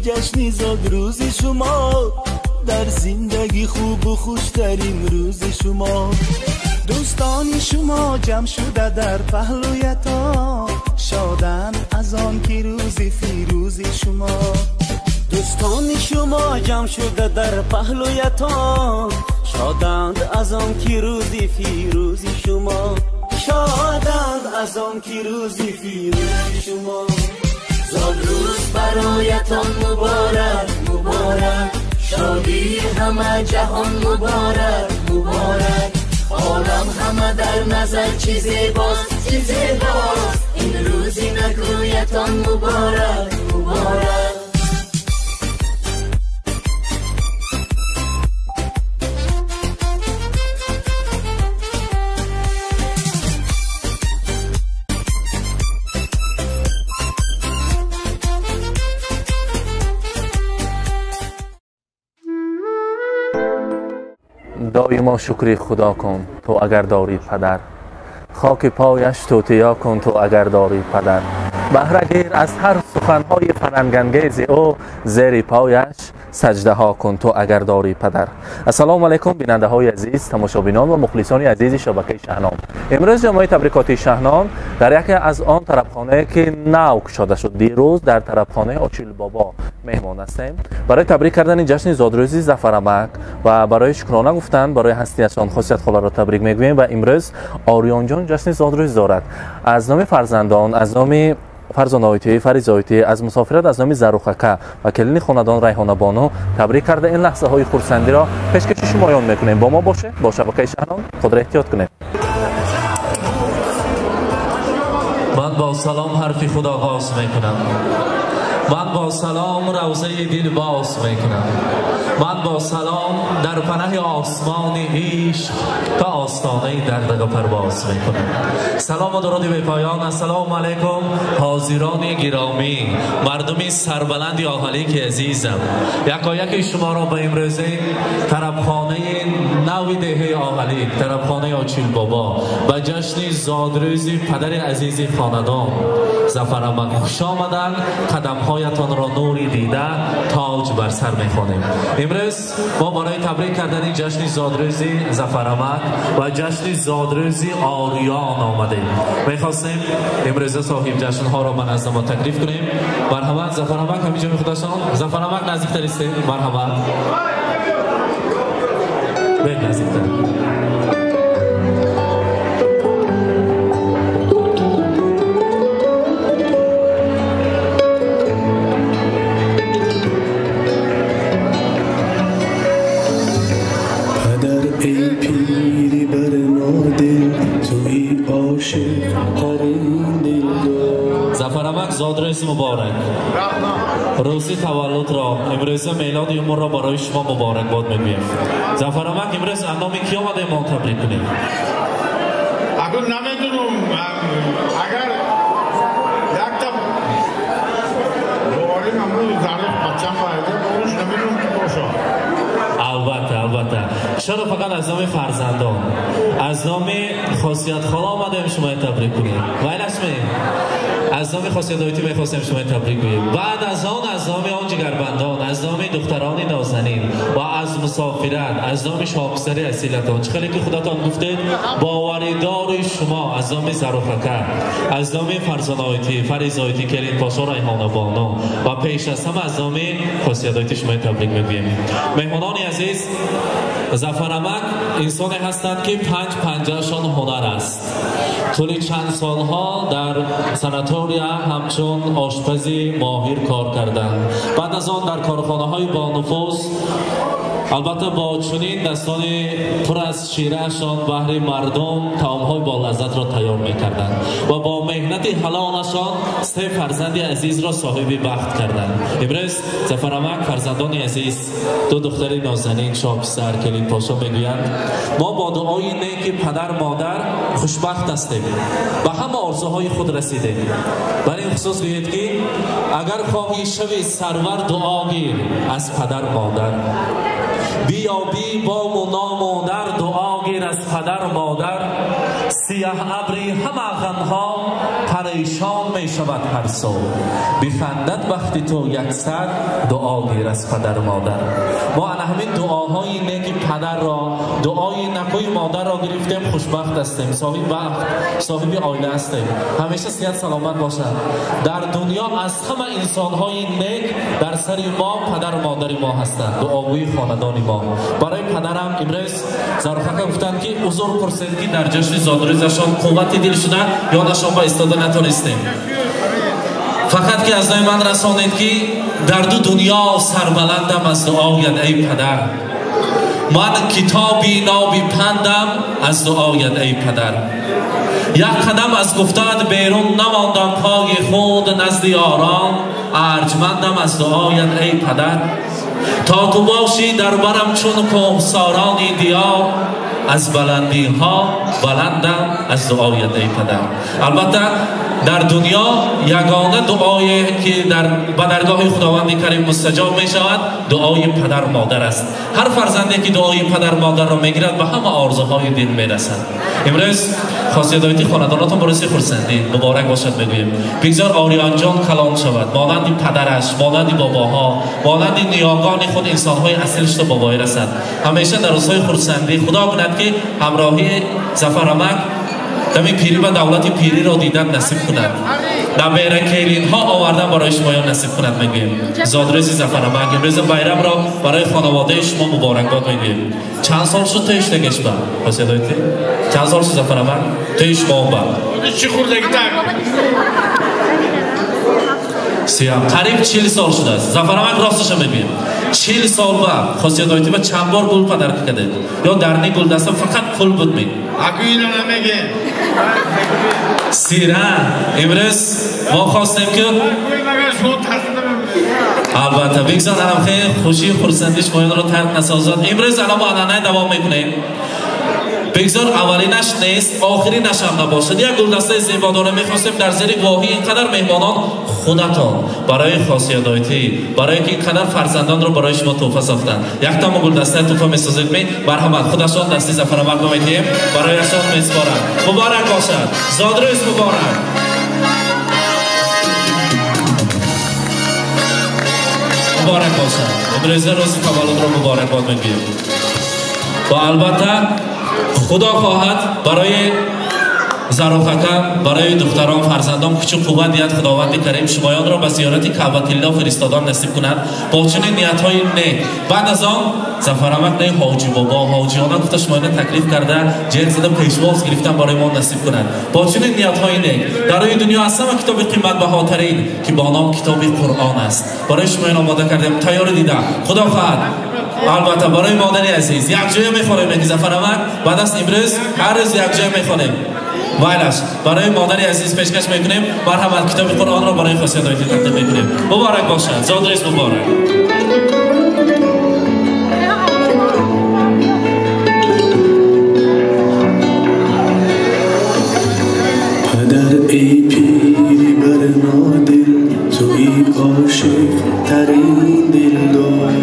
جشن زاد روز شما، در زندگی خوب و خوشترین روز شما. دوستان شما جمع شده در پهلویتان، شادند از آن که روز فیروز شما. دوستان شما جمع شده در پهلویتان، شادند از آن که روز فیروز شما. شادند از آن که روز فیروز شما. زاد روز برایتان مبارک مبارک، شادی همه جهان مبارک مبارک. عالم همه در نظر چی زیباست چی زیباست، این روزی نگویتان مبارک مبارک. دایما شکر خدا کن تو اگر داری پدر، خاک پایش توتیا کن تو اگر داری پدر. بهره گیر از هر سخنهای فرنگانگیز او، زیر پایش سجده ها کن تو اگر داری پدر. السلام علیکم بیننده های عزیز، تماشابینان و مخلصان عزیز شبکه شهنام. امروز جمعه تبریکات شهنام در یکی از آن طربخانه که نو گشاده شد دیروز در طربخانه آچیل بابا مهمان هستیم برای تبریک کردن جشن زادروزی ظفرمک و برای شکرانه گفتن برای هستیشان خاصیت خاله را تبریک میگوییم. و امروز آریان جان جشن زادروزی دارد. از نام فرزندان، از نام فرزان آیتی، فریز آیتی، از مسافرت از نام زروخکه و کلین خاندان ریحانه بانو تبریک کرده این لحظه های خرسندی را پیشکش شمایان میکنیم. با ما باشه، با شبکه شهنام خود را احتیاط کنید. من با سلام حرفی خود آغاز میکنم، من با سلام روزه دل باز میکنم، من با سلام در پناه آسمان عشق تا آستانه دغدغه پرواز میکنم. سلام و درود به پایان. السلام علیکم حاضران گرامی، مردم سربلند آهلی که عزیزم. یکایک شما را به امروزه طربخانه نو ده آهلی، طربخانه آچیل بابا و جشن زادروزی پدر عزیز خاندان ظفرمک خوش آمدن. قدم هایتان را نوری دیده تاج بر سر میخوانیم. امروز ما برای تبریک کردن جشن زادروزی ظفرمک و جشن زادروزی آریان آمدیم. میخواستیم امروز صاحب جشن ها را منظم تکلیف کنیم. مرحبا ظفرمک، همینجا میخودشان ظفرمک نزدیکتر است. مرحبا به نزدیکتر. ظفرمک زادروزی مبارک. روزی تولد را امروز میلاد عمر را برای شما مبارک باد میگویم. ظفرمک امروز اندامی کی آمده ما تبریک کنیم؟ اگر نمیدونم اگر یک تا بواریم امروز تاریخ بچم باید بروش نمیدونم که باشا. البته چرا فقط از نام فرزندان، از نام خاصیت خاله آمدیم شما تبریک کنیم. ویلشمی از نام خاصیت آیتی میخواستیم شما تبریک کنیم. بعد از آن از نام آن جگربندان، از نام دختران نازنین و از مسافرت، از نام شاکسری اصیلتان چه خیلی که خودتان گفتید باوریدار شما، از نام زروخکه، از نام فرزان آیتی، فریز آیتی، کلین پاشا، ریحانه بانو و پیش از همه از نام خاصیت آیتی شما تبریک میگوییم. مهمانان عزیز، ظفرمک انسانی هستند که 550شان هنر است. طول چند سالها در ساناتوریا همچون آشپزی ماهر کار کردند. بعد از آن در کارخانه های با نفوذ، البته با چنین دستان پر از شیرهشان بهر مردم طعام‌های با لذت را تیار می‌کردند و با مهنت حلالشان 3 فرزند عزیز را صاحب بخت کردند. امروز ظفرمک فرزندان عزیز 2 دختر نازنین شاکسر کلین پاشا میگویند ما با دعای نیک پدر مادر خوشبخت هستیم، به همه آرزوهای خود رسیدیم. برای این خصوص گویید که اگر خواهی شوی سرور دعاگیر از پدر مادر، بیا بی با و نام و در دعا گیر از پدر مادر، سیاه ابری همه غمها پریشان می شود هر سو بخندد وقتی تو یک سر دعا گیر از پدر مادر. ما همین دعاهای نیک پدر را، دعای نکوی مادر را گرفتیم، خوشبخت هستیم، صاحب وقت، صاحب عائله هستیم. همیشه صحت سلامت باشد. در دنیا از همه انسانهای نیک در سر ما پدر و مادر ما هستند، دعاگوی خاندان ما. برای پدرم امروز زارفقه گفتند که حضور پرسید که در جشن زادروزشان قوت دل شده یا نشان با استاده نتونستیم. فقط که از دای من رسانید که در دو دنیا سربلندم از دعایت ای پدر. من کتابی نابی پندم از دعایت ای پدر. یک قدم از گفتاد بیرون نماندم پای خود نزد یاران، ارجمندم از دعایت ای پدر. تا تو باشی در برم چون کوهسارانی دیار، از بلندی ها بلندم از دعایت ای پدر. البته در دنیا یگانه دعایی که در درگاه خداوند کریم مستجاب می شود دعای پدر مادر است. هر فرزندی که دعای پدر مادر را میگیرد به همه آرزوهای دل میرسد. امروز خاصیت خاندانتون برای خرسندی مبارک باشد میگویم. بگذار آریان جان کلام شود، مانند پدرش، مانند باباها، مانند نیاگان خود انسانهای اصلش تا بابایی رسد. همیشه در روزهای خرسندی خدا کند که همراهی ظفرمک دمی پیری و دولت پیری را دیدن نصیب کند. در بیرکیلین ها آوردن برای شما نصیب کند میگویم. زادروز ظفرمک امروز بیرم را برای خانواده شما مبارکباد میگویم. چند سال شد تیش دگش با حسیدایتی؟ چند سال شد ظفرمک؟ تیش با با چی خوردگی تک؟ سیام قریب 40 سال شده است. ظفرمک راستش میگویم 40 سال بعد خاصیدایتی و چند بار گل پدر کرده یا در نی گل دسته فقط پول بود می اگه اینو نمیگه سیره امروز ما خواستیم که البته بگذار هم خیلی خوشی خورسندیش باید رو ترک نسازد. امروز الان ما انانه دوام میکنیم. بگذار اولینش نیست آخرینش هم نباشد. یک گلدسته زیبادانه میخواستیم در زیر گواهی اینقدر مهمانان خودتان برای خاصیدایتی برای که اینقدر فرزندان رو برای شما تحفه ساختن یک تام گلدسته تحفه میسازید می مرحمت خودشان دستی ظفرمک رو میدیم برایشان میسپارم. مبارک باشد. زادروز مبارک. مبارک باشد. امروز روز تولد رو مبارک باد میگیم. و البته خدا خواهد برای زرافکان برای دختران فرزندان کوچک قوت دیت خداوند کریم شمایان را به زیارت کعبه الله فرستادن نصیب کند با چنین نیت‌های نیک. بعد از آن ظفرمک نه حاجی بابا حاجیانا گفت شمایان تکلیف کرده جهل زده پیشواز گرفتن برای ما نصیب کند با چنین نیت‌های نیک. در روی دنیا هستم کتاب قیمت بهاترین که با نام کتاب قرآن است برای شمایان آماده کردیم تیار دیده. خدا خواهد البته برای مادری عزیز یک جای میخوریم که ظفرمک بعد از امروز هر روز یک جای میخوریم وایلش برای مادری عزیز پیشکش میکنیم. مرحمت کتاب قرآن را برای خاصیدایتی تقدیم میکنیم. مبارک باشد. زادروز مبارک. پدر ای پیری بر نادل توی عاشق ترین دلدار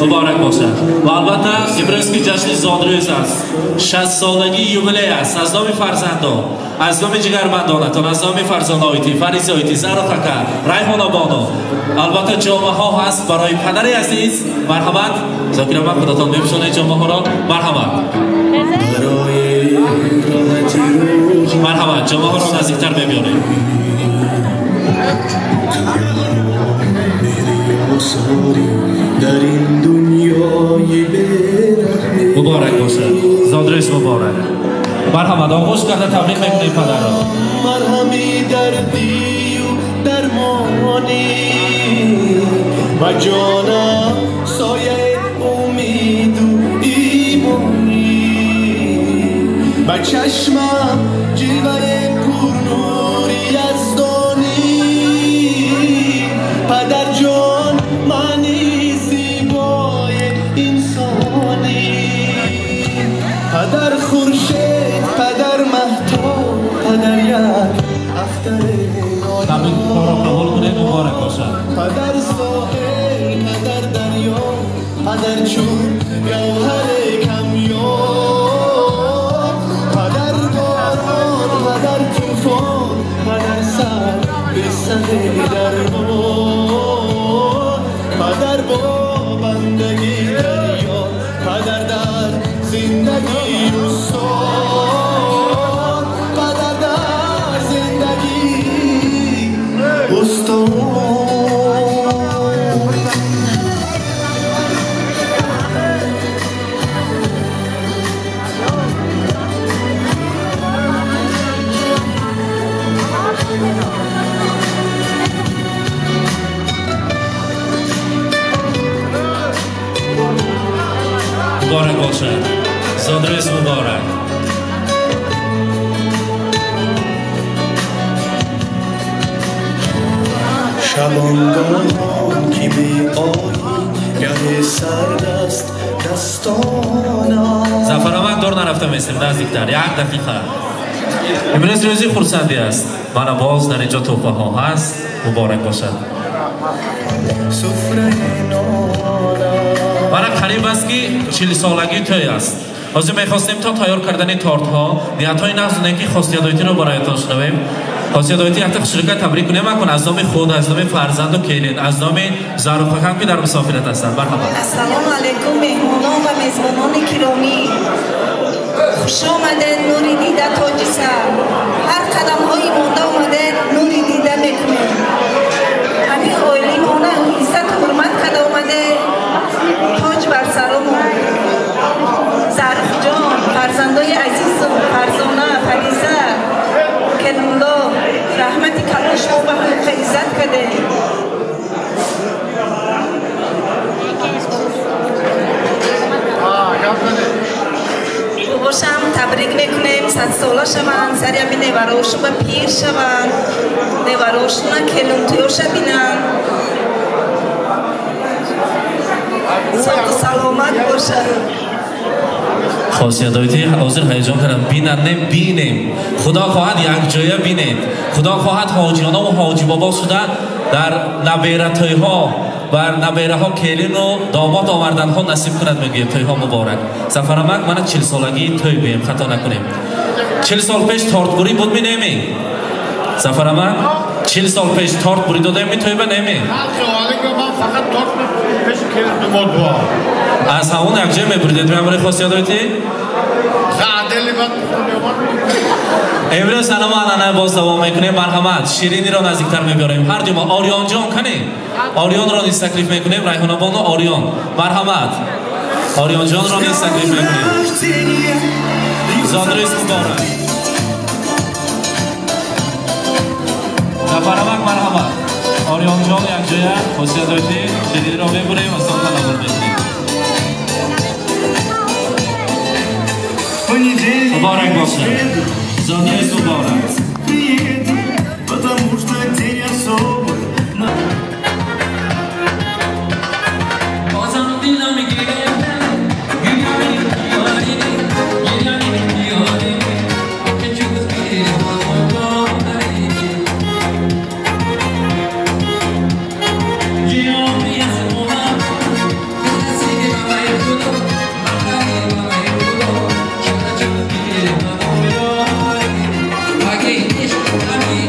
مبارک باشد. و البته امروز که جشن زادروز است 60 سالگی یوبیلی است. از نام فرزندان از نام جگربندانتان از نام فرزانه آیتی فریزه آیتی زرافکه ریحانه بانو البته جامعه ها هست برای پدر عزیز. مرحمت ذاکر من خودتان بپوشانه جامعه ها را. مرحمت مرحمت جامعه ها را نزدیکتر ببیانید. در این دنیای بی‌رحمی مبارک باشد. زادروز مبارک. مرحمت آغوش کرده تبریک میکنیم پدر را. مرهمی دردی و درمانی و جانم سایه امید و ایمانی و چشمم جلوه پرنوری یزدانی. پدر جان معنی زیبای انسانی پدر خورشید پدر مهتاب پدر یک اختر تبریک را قبول کنید. مبارک باشد. پدر ساحل پدر دریا پدر چون گوهر کمیاب پدر باران پدر توفان پدر سر به صد درمان پدر با بندگی دریا پدر در زندگی استان پدر در زندگی استان مبارک باشد زادروز مبارک شبانگاهان که می آیی گه سرد است دستانم زفرآمد دور نرفته میستیم نزدیکتر 1 دقیقه امروز روزی خورسندی است من باز در اینجا توفه ها هست مبارک باشد سفره نانم من قریب است که 40 سالگی توی است از میخواستیم تا تیار کردن تارت ها نیت های نقض که خاصیت رو برایتان شنویم خاصیت حتی شرکت تبریک نمیکن از نام خود از نام فرزند و کیلین از نام زاروخکم که در مسافرت هستند مرحبا السلام علیکم مهمانان و میزبانان گرامی خوش آمدید نوری دیده تاج سر هر قدم های مونده آمدید نوری دیده میکنید همین اویلی مانه عزت حرمت کرده آمده تاج بر سرمون زرف جان فرزندای عزیزم فرزانه فریزه کنولا رحمتی کلش رو به حق عزت کرده باشم تبریک میکنیم 100 ساله شوند سر همین نیوراشون به پیر شوند نیوراشون کلونتیوش بینن صحت و سلامت باشد خاصیت هایتی حاضر هیجان کردم بینیم بینیم خدا خواهد یک جایه بینید خدا خواهد حاجیانه و حاجی بابا شده در نبیرتای ها بر نبیره ها کلین و داماد آوردن ها نصیب کند میگیم توی ها مبارک زفرآمد من 40 سالگی توی بیم خطا نکنیم 40 سال پیش تارت بوری بود می نمی زفرآمد 40 سال پیش تارت بوری داده می توی به نمی من فقط تارت پیش کلین دمال با از همون یک جای میبریدید میموری خاصیت هایتی؟ امروز سلام علانه باز دوام میکنیم مرحمت شیرینی را نزدیکتر میبریم هر دوما آریان جان کنیم آریان را نیز تکلیف میکنیم ریحانه بانو آریان مرحمت آریان جان را نیز تکلیف میکنیم زادروز مبارک زفرآمد مرحمت آریان جان یک جای خاصیت هایتی شیرینی را میبریم و سلطان نبور میکنیم مبارک باشد زادروز مبارک потому что день особый Again,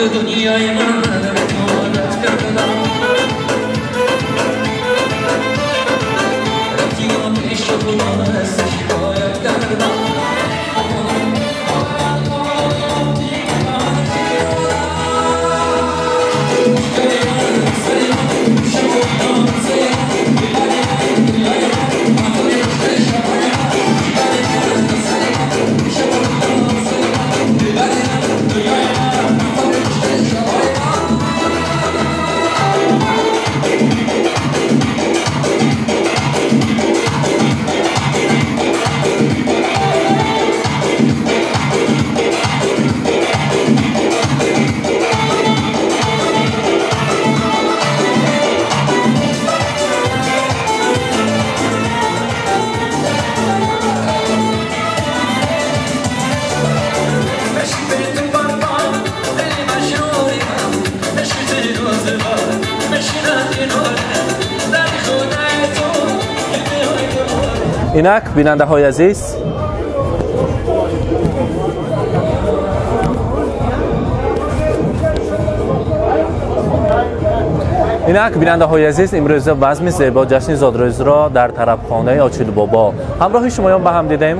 دنیای من عادت کردم رفتیم پیش خدا از شکایت کردم اینک بیننده های عزیز امروز بزم زیبا جشن زادروز را در طربخانه آچیل بابا همراه شمایان به هم دیدیم.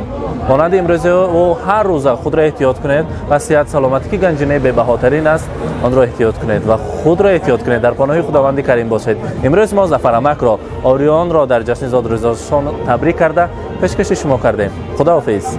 مانند امروز او هر روز خود را احتیاط کنید و صحت سلامتی که گنجینه بهاترین است آن را احتیاط کنید و خود را احتیاط کنید. در پناه خداوند کریم باشید. امروز ما ظفرمک را آریان را در جشن زادروزشان تبریک کرده پیشکش شما کردیم. خداحافظ.